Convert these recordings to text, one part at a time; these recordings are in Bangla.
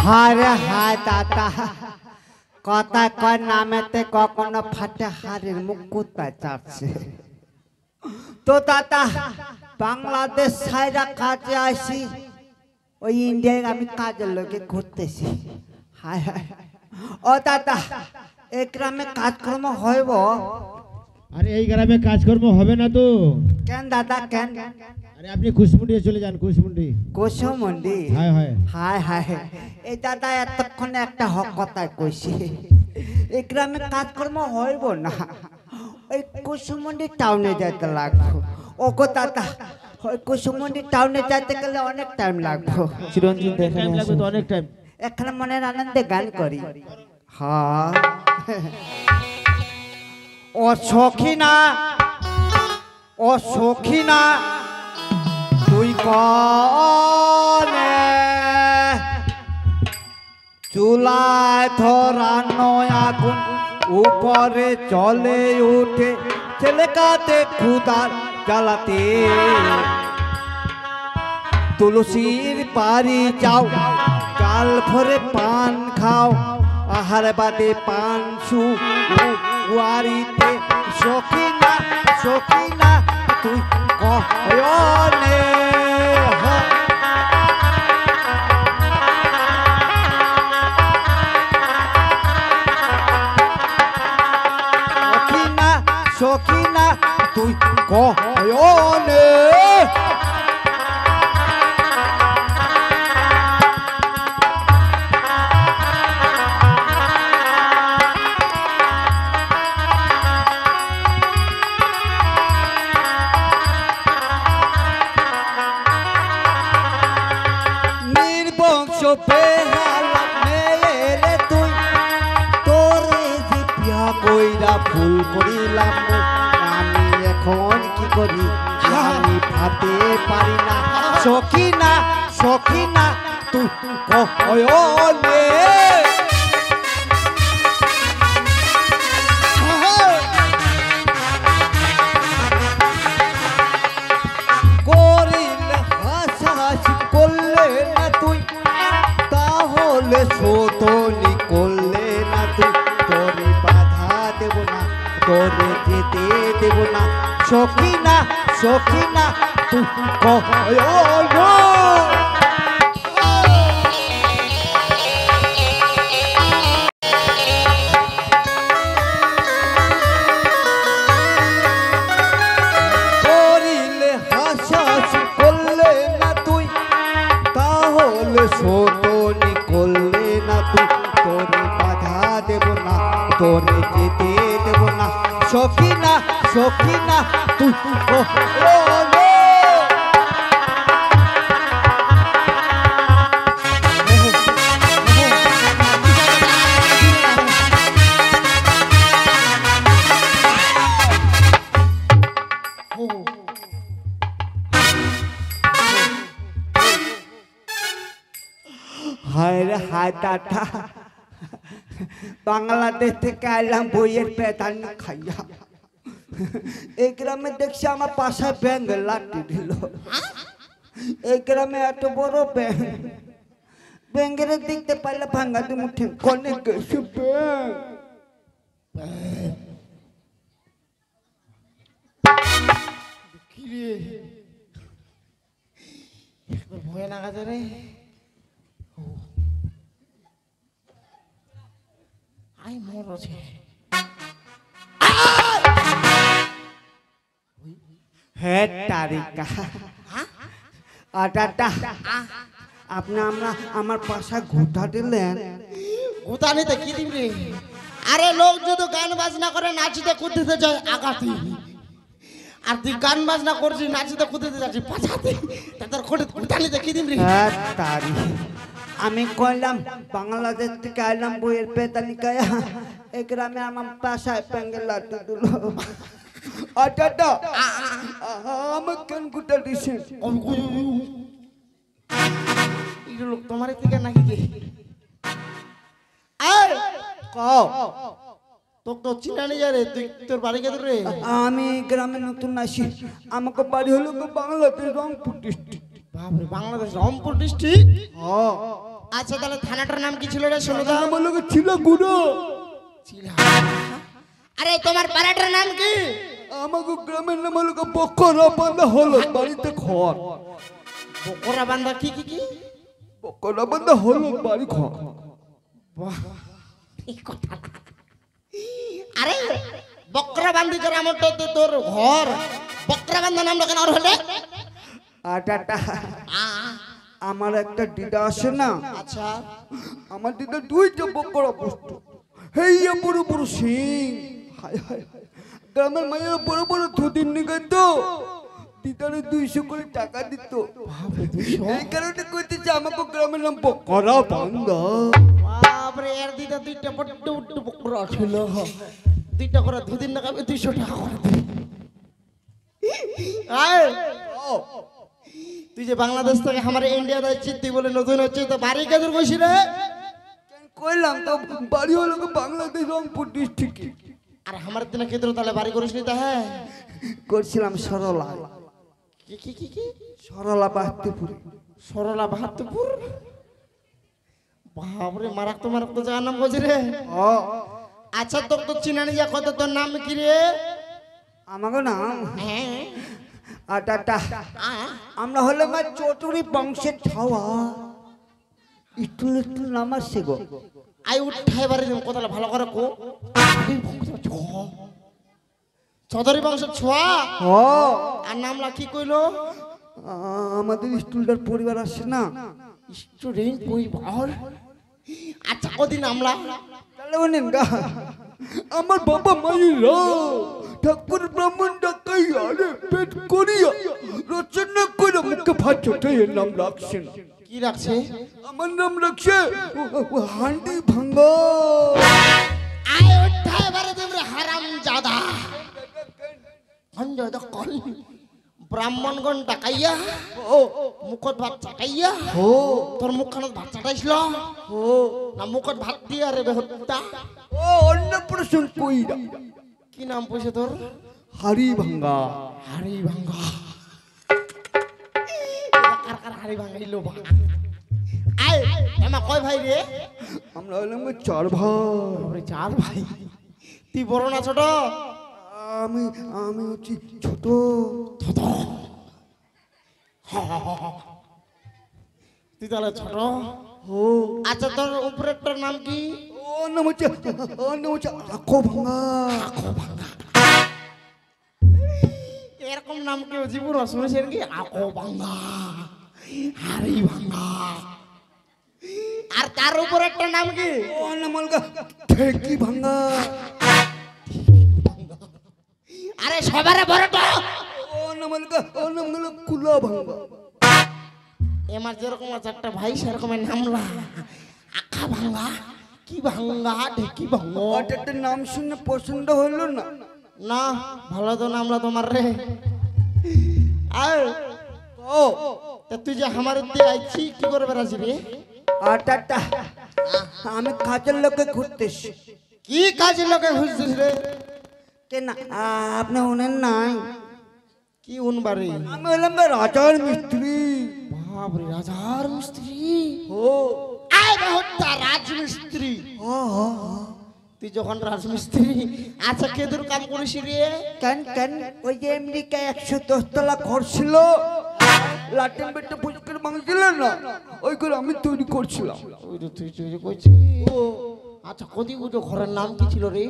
হারে হায় দাদা কথা কয় নামেতে কখনো ফাটে হারের মুখ কোথায় চাচ্ছে তো দাদা বাংলাদেশ ছাইরা কাজে আসি ওই ইন্ডিয়ায় আমি কাজের লোকে ঘুরতেছি হায় হায় ও দাদা এই গ্রামে কাজকর্ম হইব আরে এই গ্রামে কাজকর্ম হবে না তো কেন দাদা কেন আরে আপনি কুশমুন্ডি চলে যান কুশমুন্ডি কুশমুন্ডি হায় হায় হায় হায় এই দাদা এতক্ষণে একটা হক কথা কইছি এই গ্রামে কাজকর্ম হইব না ওই কুশমুন্ডি টাউনে যাইতে লাগবো ও গো দাদা ওই কুশমুন্ডি টাউনে যাইতে গেলে অনেক টাইম লাগবো চিরঞ্জিত টাইম লাগবে তো অনেক টাইম এখানে মনের আনন্দে গান করি হ্যাঁ ও সখিনা ও সখিনা তুই কনে চুলায় ধরানো আগুন উপরে চলে উঠে ছেলেকাতে ক্ষুধার জ্বালাতে তুলসীর পারি যাও কাল ভরে পান খাও আহার বাদে পান সুয়ারিতে সখিনা সখিনা তুই কয়নে সখিনা সখিনা তুই কয়নে ফুল করিলাম আমি এখন কি করি আমি ভাতে পারি না সখিনা সখিনা তুই কয়নে করিলে হাসাহাসি করলে না তুই তাহলে শোধনি করলে না তুই তোরে বাধা দেব না তোরে যেতে দেব না সখিনা সখিনা তুই কয়নে শোধনি করলে না তুই তোরে বাধা দেব না তোরে যেতে দেব না সখিনা সখিনা তুই কয়নে হায় রে হায় দাদা বাংলাদেশ থেকে আইলাম বইয়ের পেতানি খাইয়া এই গ্রামে দেখছি আমার পাশায় ব্যাঙ্গ লাঠি দিল এই গ্রামে এত বড় ব্যাঙ্গ ব্যাঙ্গের দেখতে পাইলে ভাঙ্গা দি মুঠে কনে গেছে ভয় লাগা রে আই মরছে হে তারিকা আটাটা আপনি আমরা আমার পাশা ঘুটা দিলেন ঘুটা নিতে কি দিবি আরে লোক যদি গান বাজনা করে নাচিতে কুদিতে যায় আগাতি আর তুই গান বাজনা করছিস নাচিতে কুদিতে যাচ্ছিস পাছাতে তাদের খোটে ঘুটা নিতে কি দিবি হ্যাঁ তারি আমি কইলাম বাংলাদেশ থেকে আইলাম বইয়ের পেতানি খাইয়া এই গ্রামে আমার পাশায় ব্যাঙ্গের লাঠি দিল আটাটা আমার কেন ঘুটা দিছে লোক তোমার থেকে নাকি কে কও তোকে তো চিনানি যা রে তুই তোর বাড়ি কে রে আমি গ্রামে নতুন আসি আমাকে বাড়ি হলো বাংলাদেশ রংপুর ডিস্ট্রিক্ট বাপরে বাংলাদেশ রংপুর ডিস্ট্রিক্ট আচ্ছা তাহলে থানাটার নাম কি ছিল রে সোনুদা? আমার লোক ছিল গুরু। আরে তোমার পাড়াটার নাম কি? আমাকে গ্রামের নাম হলো বকরা বান্ধা হলো বাড়িতে ঘর। বকরা বান্ধা কি কি কি? বকরা বান্ধা হলো বাড়ি ঘর। বাহ, এই কথা। আরে বকরা বান্ধি করে আমার তো তোর ঘর বকরা বান্ধা নাম কেন আর হলে? আটাটা আমার একটা দিদা আছে না, আচ্ছা আমার দিদা দুইটা বকরা পুষ্ট, হেইয়া বড় বড় সিং। হায় হায় হায়, গ্রামের মায়েরা বড় বড় ধুতির নিগাইত, দিদারে 200 করে টাকা দিত। এই কারণে কইতেছে আমাকে গ্রামের নাম বকরা বান্ধা। বাপরে এর দিদা দুইটা বড় বড় বকরা ছিল, দুইটা করে দুদিন না 200 টাকা করে দিই। আয় তুই যে বাংলাদেশ থেকে আমার ইন্ডিয়া যাচ্ছি তুই বলে নতুন হচ্ছে তো বাড়ি কেদুর কইছি রে? কইলাম তো বাড়ি হলো বাংলাদেশ রংপুর ডিস্ট্রিক্টে। আর আমার দিনে কেদুর তাহলে বাড়ি করিস নি তা? হ্যাঁ করছিলাম সরলা, কি কি কি কি? সরলা বাহাত্তরপুর। সরলা বাহাত্তরপুর। বাপরে মারাক তো জায়গার নাম কইছি রে। ও আচ্ছা তোর তো চিনানি যা কত, তোর নাম কি রে? আমাকে নাম হ্যাঁ আটাটা, আমরা হলে মা চটুরি বংশের ছাওয়া, একটু একটু নাম আসছে গো। আই উঠাই বাড়ি দিম কথাটা ভালো করে কো। চৌধুরী বংশের ছোয়া। ও আর নামলা কি কইলো? আমাদের স্টুডেন্ট পরিবার আসছে না, স্টুডেন্ট কই বল। আচ্ছা কদিন নামলা? তাহলে বলেন গা আমার বাবা মাইরা ঠাকুর ব্রাহ্মণ ডাকাই আরে পেট করিয়া রচনা করে মুখে ভাত চটাই এর নাম রাখছে না। কি রাখছে? আমার নাম রাখছে হান্ডি ভাঙ্গা। আই উঠাই বাড়ি দিম রে হারাম জাদা। হঞ্জা কল ব্রাহ্মণগণ ডাকাইয়া ও মুখত ভাত চাটাইয়া ও তোর মুখখানত ভাত চাটাইছিল ও না মুখত ভাত দিয়া রে বেহত্তা? ও অন্য প্রশ্ন কইরা কি নাম পয়সা তোর? হাড়ি ভাঙ্গা। হাড়ি ভাঙ্গা। কার কার হাড়ি ভাঙ্গাইলো বা? আই এমা কয় ভাই রে? আমরা হলাম 4 ভাই। বাপরে 4 ভাই। তুই বড় না ছোট? আমি আমি হচ্ছি ছোট। তুই তাহলে ছোট। ও আচ্ছা তোর উপরেরটার নাম কি? ও নাম হচ্ছে আখো ভাঙ্গা। এরকম নাম কেউ জীবন শুনেছেন কি? আকো ভাঙ্গা, হাড়ি ভাঙ্গা। আর তার উপর একটা নাম কি? ও নাম হলগা ঠেকি ভাঙ্গা। আরে সবারে বড়টা। ও নাম হলো কুলা ভাঙ্গা। এমার যেরকম আছে একটা ভাই সেরকমের নামলা আখা ভাঙ্গা, কি ভাঙ্গা, ঢেকি ভাঙ্গা। ওটার নাম শুনে পছন্দ হলো না। না ভালো তো নামলা তোমার রে। আর ও তা তুই যে আমার দিয়ে আইছি কি করে বেড়াচ্ছি রে? আটাটা আমি কাজের লোকে ঘুরতেছি। কি কাজের লোকে খুঁজছিস রে? কেন আপনি উনেন নাই? কি উনবাড়ি? আমি হলাম রাজার মিস্ত্রি। বাপরে রাজার মিস্ত্রি। ও আয় হত্যা রাজমিস্ত্রি। ও তুই যখন রাজমিস্ত্রি আচ্ছা কেদুর কাম করিস রে? কেন কেন ওই যে আমেরিকায় 110 তলা ঘর ছিল, লাটিন বেটে পুষ্কর ভাঙছিল না, ওই করে আমি তৈরি করছিলাম। ওই তো তুই তুই কইছিস। ও আচ্ছা কদি ওই ঘরের নাম কি ছিল রে?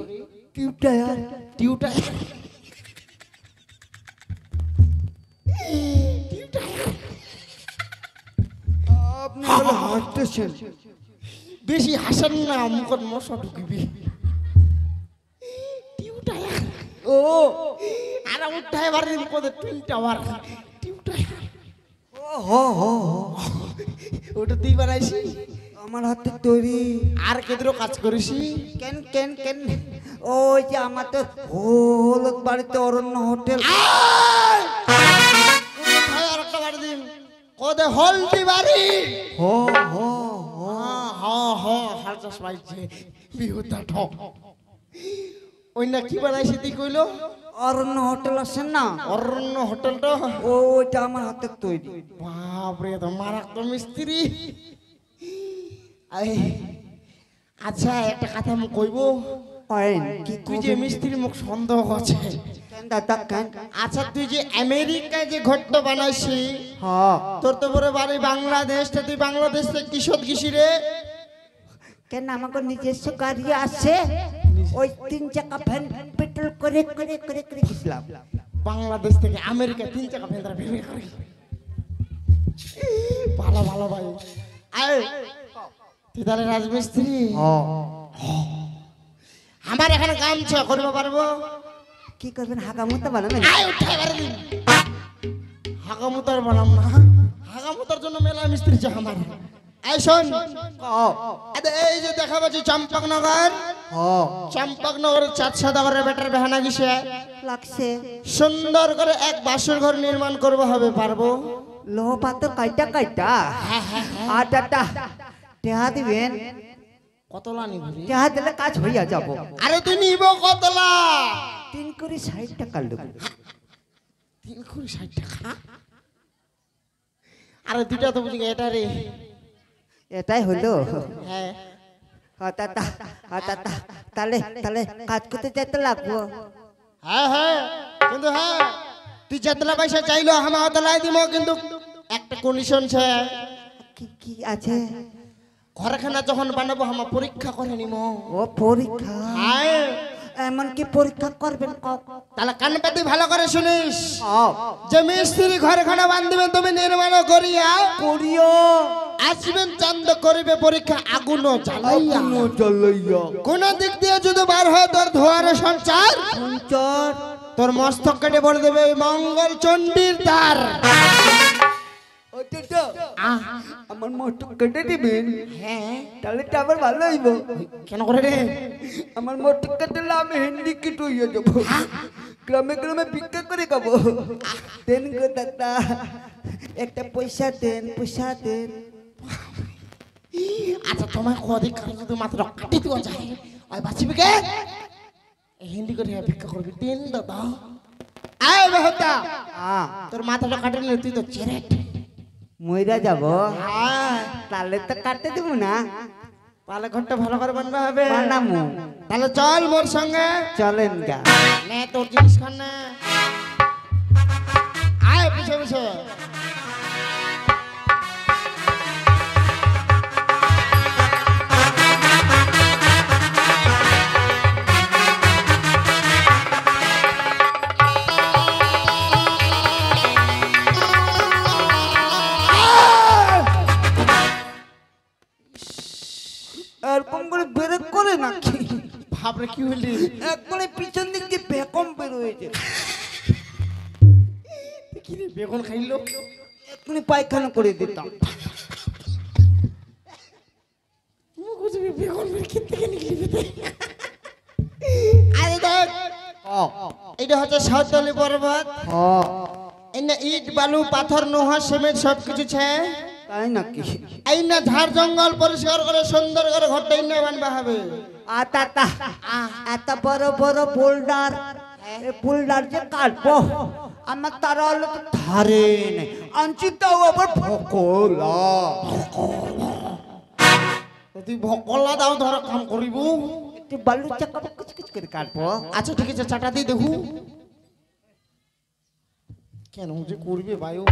টিউটায়ার। টিউটা। আপনি বলে হাসতেছেন। বেশি হাসেন না, মুখত মশা ঢুকবি। টিউটায়ার। ও আর উঠায় বাড়ি কোদে টুইন টাওয়ার। টিউটায়ার। ও হো হো ওটা তুই বানাইছি? আমার হাতে তৈরি। আর কেদুর কাজ করিস? কেন কেন কেন ওই যে আমার তো হলুদ বাড়িতে অরণ্য হোটেল। উঠায় আর একটা বাড়ি দিন কোদে হলদি বাড়ি। হো হো হো হালচাস পাইছে বিহুটা ঠক। ওই না কি বানাইছি তুই কইলো? অরণ্য হোটেল আছে না, অরণ্য হোটেলটা। ওইটা আমার হাতে তৈরি। বাপরে তো মারাক তো মিস্ত্রি। এই, আচ্ছা একটা কথা আমি কইব, করেন কি তুই যে মিস্ত্রি মুখ সন্দেহ আছে, কেন দাদা কেন? আচ্ছা তুই যে আমেরিকায় যে ঘরটা বানাইছি, হ্যাঁ তোর তো বড় বাড়ি বাংলাদেশ, তা তুই বাংলাদেশ থেকে কিশোর গেছি রে? কেন আমাকে নিজস্ব গাড়ি আছে, ওই 3 চাকা ভ্যান পেট্রোল করে করে করে করে গেছিলাম। বাংলাদেশ থেকে আমেরিকা 3 চাকা ভেন্দ্রা ভেঙে করে, ভালো ভালো ভাই। আয় তুই তাহলে রাজমিস্ত্রি? আমার এখানে গামছা করবো পারবো? কি করবেন, হাগামুতা বানাবেন? আয় উঠে এবারে দিন, হাগামুতার বানাম না, হাগামুতার জন্য মেলা মিস্ত্রি চাই আমার। এই শোন, এই যে দেখা পাচ্ছি চম্পকনগর, চম্পকনগরের 4 সদাগরের বেটার বেহানা গেছে, লাগছে সুন্দর করে এক বাসর ঘর নির্মাণ করবো, হবে পারবো? লোহ পাথর কাইটা কাইটা আর দাদা টেহা দিবেন, কতলা নিবি? টেহা দিলে কাজ হইয়া যাব। আরে তুই নিব কতলা? 3 করে 60 টাকা লোক। 3 কোটি 60 টাকা? আরে দুইটা তো বুঝি এটা রে। এটাই হলো। হ্যাঁ দাদা দাদা, তাহলে তাহলে কাজ করতে যেতে লাগবো। হ্যাঁ হ্যাঁ, কিন্তু হ্যাঁ তুই যতলা পয়সা চাইলো আমার অতলাই দিব, কিন্তু একটা কন্ডিশন আছে। কি কি আছে? ঘরখানা যখন বানাবো আমার পরীক্ষা করে নিব। ও পরীক্ষা? হ্যাঁ। এমন কি পরীক্ষা করবেন? তাহলে কান পাতি ভালো করে শুনিস, যে মিস্ত্রি ঘরখানা বান্ধিবেন তুমি নির্মাণ করিয়া করিও, আসবেন চান্দ করিবে পরীক্ষা আগুন জ্বালাইয়া, জ্বালাইয়া কোন দিক দিয়ে যদি বার হয় তোর ধোয়ারে সঞ্চার, সঞ্চর তোর মস্তক কেটে পড়ে দেবে ওই মঙ্গল চণ্ডীর দ্বার। আমার মোট কেটে দিবেন? হ্যাঁ তাহলে তো আবার ভালো হইব। কেন করে রে? আমার মোট কেটে আমি হিন্দি কিট হইয়া যাব, গ্রামে গ্রামে ভিক্ষা করে খাবো। দেন গো দাদা, একটা পয়সা দেন, পয়সা দেন। আচ্ছা তোমার কদিক যদি মাত্র কাটি দেওয়া যায় ওই বাঁচিবি কে? হিন্দি করে ভিক্ষা করবি, দেন দাদা। আয় বেহতা, তোর মাথাটা কাটে নিলে তুই তো চেরেট মইরা যাব। তাহলে তো কাটতে দিব না, তাহলে ঘরটা ভালো করে বানবা হবে। বানামু। তাহলে চল মোর সঙ্গে। চলেন গা। নে তোর জিনিস খান না, আয় পিছে পিছে। এরকম করে ব্রেক করে নাকি? ভাবরে কি হলি? একবারে পিছন দিক দিয়ে বেকম বের হয়েছে। কি রে বেগুন খাইলো? এক্ষুনি পায়খানা করে দিতাম। বেগুন বের খেতে গেলে নিকলি। আরে দেখ, এটা হচ্ছে সাঁওতালি পর্বত। এনে ইট বালু পাথর নোহা সিমেন্ট সবকিছু ছে। তাই নাকি? এই না ঝাড় জঙ্গল পরিষ্কার করে সুন্দর করে ঘরটা ইন্না বানবা হবে। আতা এত বড় বড় বোল্ডার, এই বোল্ডার যে কাটবো আমার তারা হলো তো ধারে নেই, আনছি তাও আবার ফকলা। তুই ভকলা দাও ধর কাম করিব। একটু বালু চাকা কুচ কুচ করে কাটবো। আচ্ছা ঠিক আছে, চাটা দিয়ে দেখু কেন যে করবে বায়ু।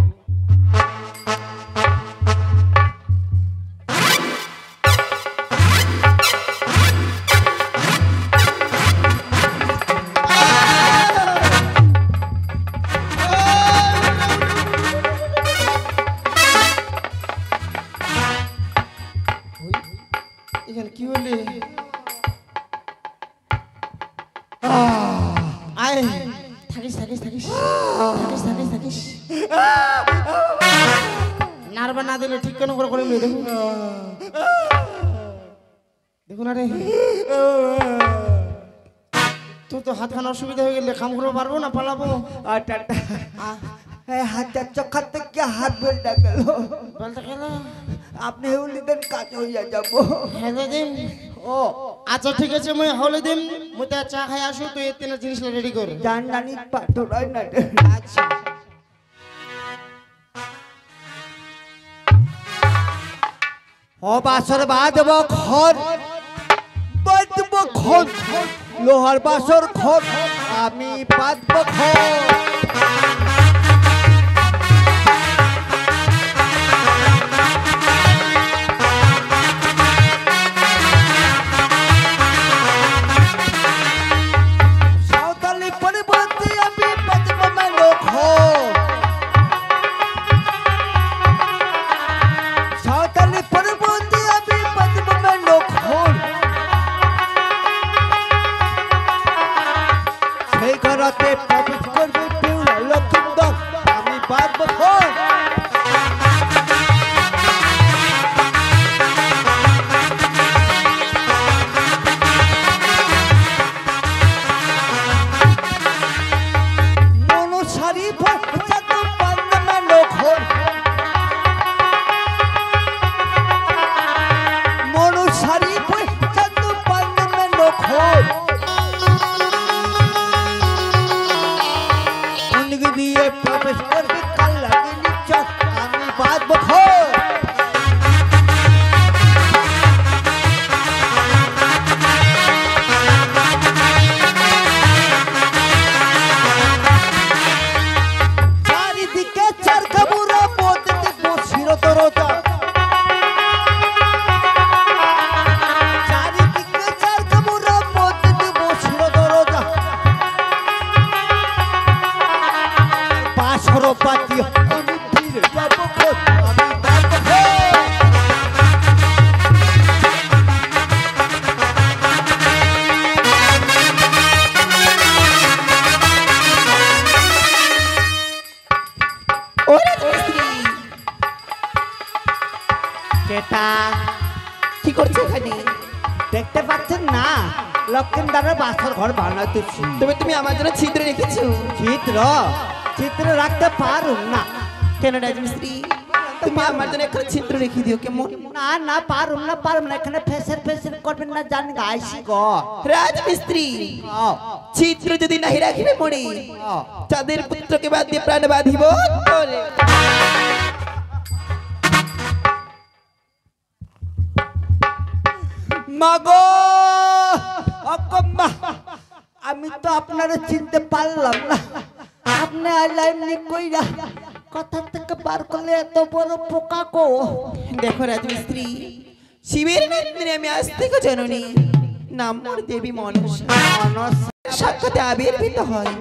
এখানে কি হলে? আয় থাকিস থাকিস থাকিস থাকিস থাকিস থাকিস, নারবা না দিলে ঠিক কেন করে করে দেখুন দেখুন। আরে তোর তো হাতখানা অসুবিধা হয়ে গেলে কাম করতে পারবো না, পালাবো। হাতের চোখা থেকে হাত বেলটা গেল। বলতে গেল আপনি হলি দেন, কাজ হইয়া যাবো। হ্যাঁ দিন। ও আচ্ছা ঠিক আছে, মুই হলে দিন, মুই তো চা খাই আসু, তুই এই তিন জিনিস রেডি কর। জান জানি পাথরাই না। আচ্ছা ও বাসর বাঁধবো ঘর, বাঁধবো ঘর, লোহার বাসর ঘর, আমি বাঁধবো ঘর। সাঁওতালি পরিবর্তে আমি বাঁধবো মেলো ঘর, সাঁওতালি পরিবর্তে আমি বাঁধবো মেলো ঘর। সেই ঘরতে প্রবেশ করবে পিউলা লক্ষিন্দর, আমি বাঁধবো ঘর। মনুসারি ভক্ত বাঁধবো মেলো ঘর, মনুসারি ভক্ত বাঁধবো মেলো ঘর। অনেক দিয়ে প্রবেশ করবে কাল্লা নিচক, আমি বাঁধবো ঘর। চারিদিকে চার খাবুরা মধ্যে দেখবো শিরতরতা, চারিদিকে চার খাবুরা মধ্যে দেখবো শিরতরতা। বাসর পাতি আমি ফিরে যাবো ঘর, আমি বাঁধবো ঘর। ও রাজমিস্ত্রি, কেটা কি করছো এখানে? দেখতে পাচ্ছেন না, লক্ষিন্দারের বাসর ঘর বানাইতেছি। তুমি আমার জন্য ছিদ্র রেখেছো? চিত্র চিত্র রাখতে পারুম না। কেন রাজমিস্ত্রি, তুমি আমার জন্য একটা ছিদ্র রেখে দিও কেমন? না না পারুম না, পারুম না, এখানে ফেসের ফেসের করবেন না, জানি আইসি গো। রাজমিস্ত্রি, আও, ছিদ্র যদি নাহি রাখিবে মরে, আও। তাদের পুত্রকে বাদ দিয়ে প্রাণ বাঁধিব তোরে। মাগো অকম্মা, আমি তো আপনারা চিনতে পারলাম না। আপনি আইলাম নি কইরা, কথা থেকে বার করলে এত বড় পোকা গো। দেখো রাজমিস্ত্রি, শিবের নন্দিনী আমি আজ থেকে জননী, নাম মোর দেবী মনসা। সাক্ষাতে আবির্ভূত হয়।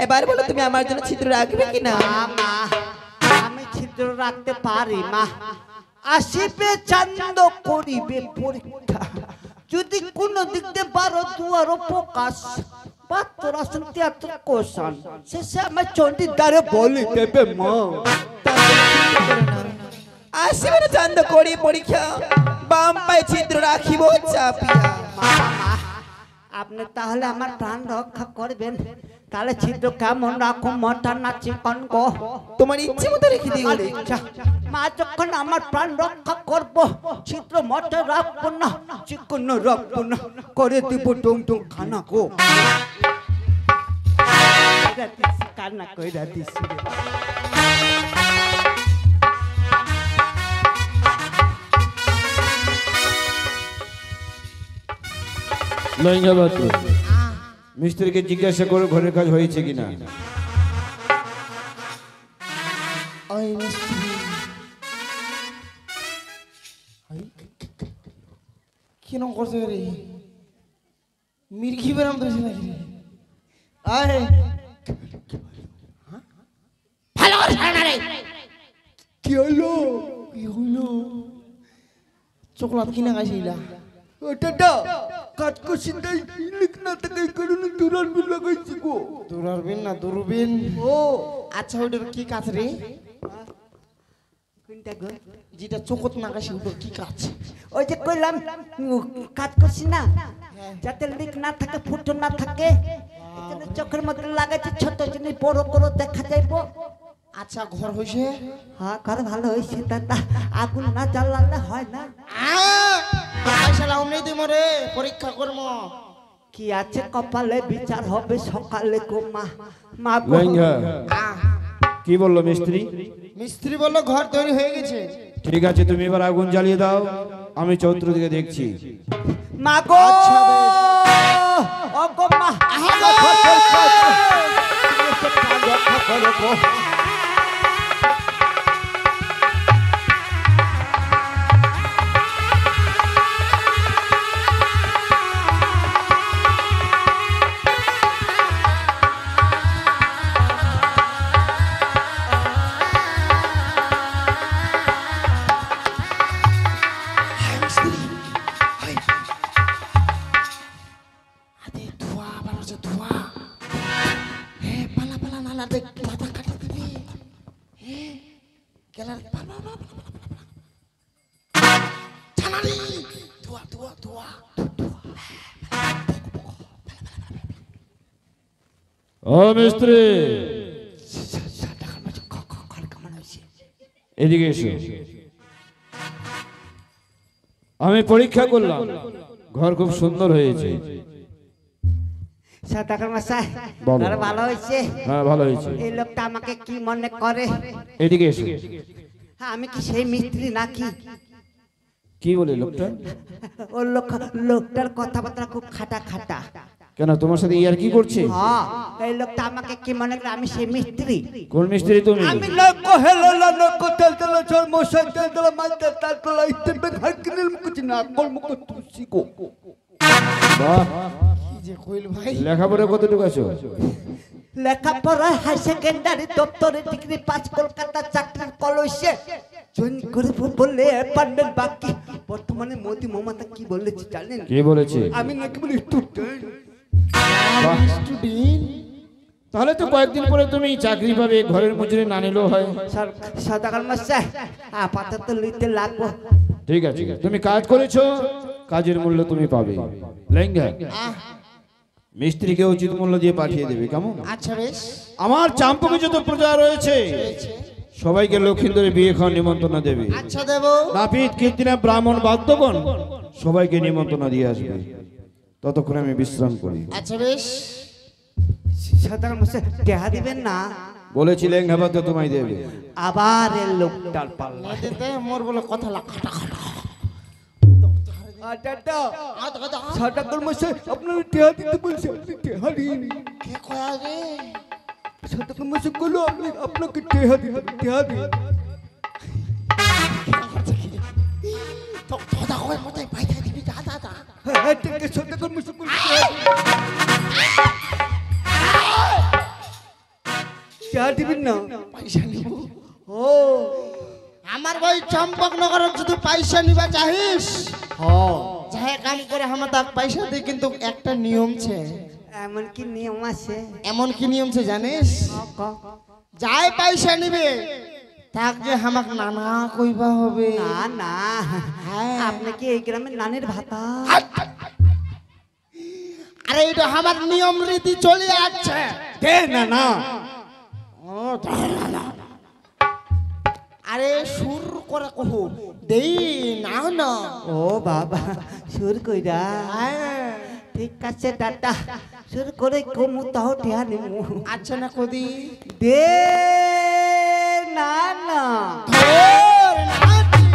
এবার বলো তুমি আমার জন্য ছিদ্র রাখবে কিনা? মা, আমি ছিদ্র রাখতে পারি মা। আসিবে চান্দ করিবে পরীক্ষা, যদি কোন দিক দিয়ে বারো দুয়ারো প্রকাশ, বাহাত্তর আসন ৭৩ কোষণ, শেষে আমার চণ্ডীর দ্বারে বলি দেবে মা। আসিবে চান্দ করি পরীক্ষা, বাম পায়ে ছিদ্র রাখিব চাপিয়া। মা, আপনি তাহলে আমার প্রাণ রক্ষা করবেন, তাহলে ছিদ্র কেমন রাখো, মোটা না চিকন গো? তোমার ইচ্ছে মতো রেখে দিও। আমার ইচ্ছা। মা যখন আমার প্রাণ রক্ষা করব, ছিদ্র মোটা রাখবো না, চিকন রাখবো না, করে দিব ডুম ডুম খানা গো। কান্না কইরা দিছি রে। লইঙ্গা বাতু মিস্ত্রিকে জিজ্ঞাসা করো ঘরের কাজ হয়েছে কিনা। ওই মিস্ত্রি, কিরম করছে রে? মির্গি বেরাম তো নাকি রে? আয় ভালো করে ছাড়া রে। কি হলো? কি হইলো? চকলেট কিনা খাইছিলা? ওটা কাজ করছিস তাই লিখ না তাই কারণে দুরান বিল লাগাইছি গো। দূরবীন না দূরবীন? ও আচ্ছা ওইটার কি কাজ রে? কোনটা গো? যেটা চোখত না খাইছি ওটার কি কাজ? ওই যে কইলাম কাজ করছি না, যাতে লিক না থাকে, ফুটো না থাকে, এজন্য চোখের মধ্যে লাগাইছে, ছোট জিনিস বড় করে দেখা যাইবো। আচ্ছা ঘর হইছে? হ্যাঁ ঘর ভালো হয়েছে দাদা, আগুন না জ্বালালে হয় না। পয়সা লাউম নেই দিমো রে, পরীক্ষা করবো। কি আছে কপালে, বিচার হবে সকালে গো মা। মা গো, লইঙ্গা কি বললো মিস্ত্রি? মিস্ত্রি বললো ঘর তৈরি হয়ে গেছে। ঠিক আছে তুমি এবার আগুন জ্বালিয়ে দাও। আমি চৌত্র দিকে দেখছি। মা গো আচ্ছা, ও গো মা রক্ষা করো গো। ও মিস্ত্রি, এদিকে এসো। আমি পরীক্ষা করলাম, ঘর খুব সুন্দর হয়েছে। সদাগর মশাই বলো। ঘর ভালো হয়েছে? হ্যাঁ, ভালো হয়েছে। এই লোকটা আমাকে কি মনে করে? এদিকে এসো। হ্যাঁ, আমি কি সেই মিস্ত্রি নাকি? কি বলে লোকটা? ও লোকটার কথাবার্তা খুব খাটা খাটা। কেন, তোমার সাথে ইয়ার কি করছে? হ্যাঁ, এই লোকটা আমাকে কি মনে করে আমি সেই মিস্ত্রি? কোন মিস্ত্রি তুমি? আমি লোক হেলো লোক তেল তেল চল মশাই তেল তেল মাইতে তার তেল ইস্তেমে ঘর কিনে মুকুচ না কল মুক তুসি গো। বাহ, কি যে কইল ভাই, লেখাপড়া কতটুকু আছো? লেখাপড়া হাই সেকেন্ডারি দপ্তরে ডিগ্রি পাস, কলকাতা চাকরির কলসে জয়েন করে বললে অ্যাপার্টমেন্ট বাকি। বর্তমানে মোদি মমতা কি বলেছে জানেন? কে বলেছে? আমি নাকি বলি স্টুডেন্ট। বাহ, স্টুডেন্ট। তাহলে তো কয়েকদিন পরে তুমি চাকরি পাবে, ঘরের মজুরি না নিলেও হয়। সদাগর মশাই আপাতত লিখতে লাগবো। ঠিক আছে, তুমি কাজ করেছো, কাজের মূল্য তুমি পাবে। লেঙ্গা, মিস্ত্রিকে উচিত মূল্য দিয়ে পাঠিয়ে দেবে, কেমন? আচ্ছা বেশ, আমার চাম্পকে যত প্রজা রয়েছে সবাইকে লক্ষ্মীন্দরে বিয়ে খাওয়ার নিমন্ত্রণ দেবে। আচ্ছা দেব। নাপিত, কীর্তিনা, ব্রাহ্মণ, বাদ্যগণ সবাইকে নিমন্ত্রণ দিয়ে আসবে। ততক্ষণে আমি বিশ্রাম করি। আচ্ছা বেশ। সদাগর মশাই টেহা দিবেন না? বলেছি লেঙ্গা ভাত তোমায় দেবে। আবার এই লোকটার পাল্লা। এতে মোর বলে কথা লাগাটা দাদা সদাগর মশাই আপনার টেহা দিতে বলছে, আপনি টেহা দিন। কে কয়া রে? সদাগর মশাই বললো আপনি আপনাকে টেহা দিন, টেহা দিন। তো কথা কয় মতাই পাইতা দিবি যা যা যা। হ্যাঁ ঠিক আছে, সদাগর মশাই বলছে টেহা দিবেন না? পয়সা নিব। ও আমার ভাই চম্পকনগর যদি পয়সা নিবা চাহিস, যাহে কাম করে আমার তাক পয়সা দে, কিন্তু একটা নিয়ম ছে। এমন কি নিয়ম আছে? এমন কি নিয়ম ছে জানিস? যাই পয়সা নিবে তাক যে আমাক নানা কইবা হবে। না না, হ্যাঁ। আপনি কি এই গ্রামের নানের ভাতা? আরে এটা আমার নিয়ম রীতি চলে আসছে। দে না না। ও না। আরে সুর করে কহু দেই না না। ও বাবা, সুর কইরা। হ্যাঁ। ঠিক আছে দাদা, সুর করে কমু তাও টেহা নিমু। আচ্ছা না কদি দে না না। ধর নাতি,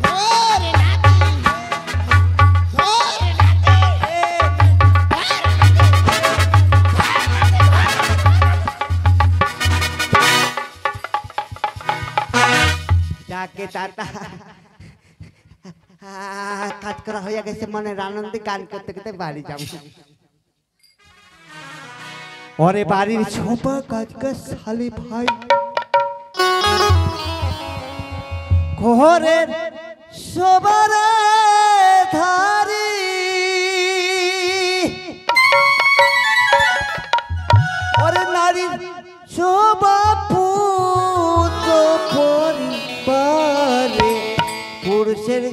ধর নাতি, ধর যাকে দাদা কাজ করা হয়ে গেছে, মনের আনন্দে গান করতে করতে বাড়ি যাবো। ওরে বাড়ির ছোপা কাজকে শালি ভাই, ঘরের সবার ধারি ওরে নারীর শোভা পুত্র পরিবারে পুরুষের